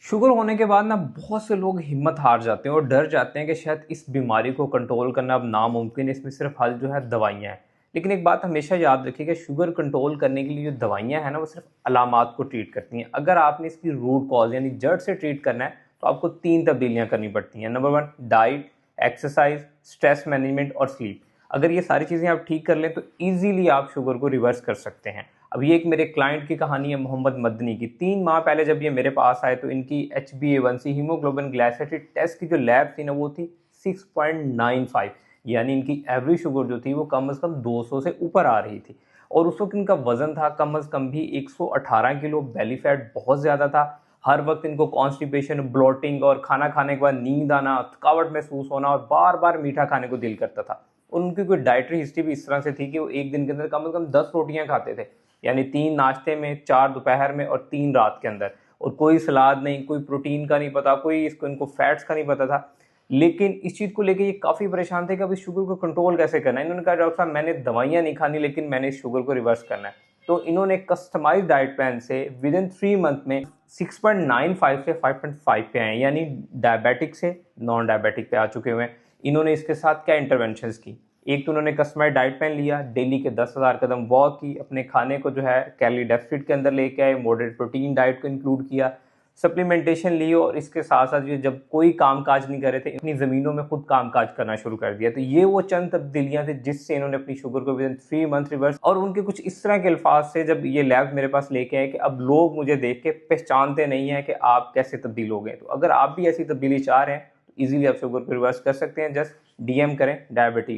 Sugar होने के बाद ना बहुत से लोग हिम्मत हार जाते हैं और डर जाते हैं कि शायद इस बीमारी को कंट्रोल करना अब नामुमकिन है, इसमें सिर्फ हल जो है दवाइयाँ हैं। लेकिन एक बात हमेशा याद रखिए कि शुगर कंट्रोल करने के लिए जो दवाइयाँ हैं ना वो सिर्फ अलामात को ट्रीट करती हैं। अगर आपने इसकी रूट कॉज यानी जड़ से ट्रीट करना है तो आपको 3 तब्दीलियाँ करनी पड़ती हैं। Number 1 diet, exercise, stress management और स्लीप। अगर ये सारी चीज़ें आप ठीक कर लें तो ईजिली आप शुगर को रिवर्स कर सकते हैं। अब ये एक मेरे क्लाइंट की कहानी है मोहम्मद मदनी की। 3 माह पहले जब ये मेरे पास आए तो इनकी HbA1c हीमोग्लोबिन ग्लाइसेटेड टेस्ट की जो लैब थी ना वो थी 6.95, यानी इनकी एवरेज शुगर जो थी वो कम से कम 200 से ऊपर आ रही थी। और उस वक्त इनका वजन था कम से कम भी 118 किलो, बेली फैट बहुत ज़्यादा था। हर वक्त इनको कॉन्स्टिपेशन, ब्लोटिंग और खाना खाने के बाद नींद आना, थकावट महसूस होना और बार बार मीठा खाने को दिल करता था। और उनकी कोई डाइटरी हिस्ट्री भी इस तरह से थी कि वो एक दिन के अंदर कम से कम 10 रोटियां खाते थे, यानी 3 नाश्ते में, 4 दोपहर में और 3 रात के अंदर। और कोई सलाद नहीं, कोई प्रोटीन का नहीं पता, कोई इसको इनको फैट्स का नहीं पता था। लेकिन इस चीज़ को लेके ये काफ़ी परेशान थे कि अब इस शुगर को कंट्रोल कैसे करना है। इन्होंने कहा डॉक्टर साहब मैंने दवाइयाँ नहीं खानी, लेकिन मैंने इस शुगर को रिवर्स करना है। तो इन्होंने कस्टमाइज डाइट प्लान से विद इन 3 मंथ में 6.95 से 5.5 पे आए, यानी डायबिटिक से नॉन डायबिटिक पे आ चुके हुए हैं। इन्होंने इसके साथ क्या इंटरवेंशंस की, एक तो उन्होंने कस्टमाइज डाइट प्लान लिया, डेली के 10,000 कदम वॉक की, अपने खाने को जो है कैलोरी डेफिसिट के अंदर लेके आए, मॉडरेट प्रोटीन डाइट को इंक्लूड किया, सप्लीमेंटेशन ली और इसके साथ साथ ये जब कोई काम काज नहीं कर रहे थे अपनी ज़मीनों में खुद काम काज करना शुरू कर दिया। तो ये वो चंद तब्दीलियां थी जिससे इन्होंने अपनी शुगर को विद इन 3 मंथ रिवर्स। और उनके कुछ इस तरह के अल्फाज से जब ये लैब मेरे पास लेके आए कि अब लोग मुझे देख के पहचानते नहीं है कि आप कैसे तब्दील हो गए। तो अगर आप भी ऐसी तब्दीली चाह रहे हैं तो ईजिली आप शुगर को रिवर्स कर सकते हैं। जस्ट DM करें डायबिटीज।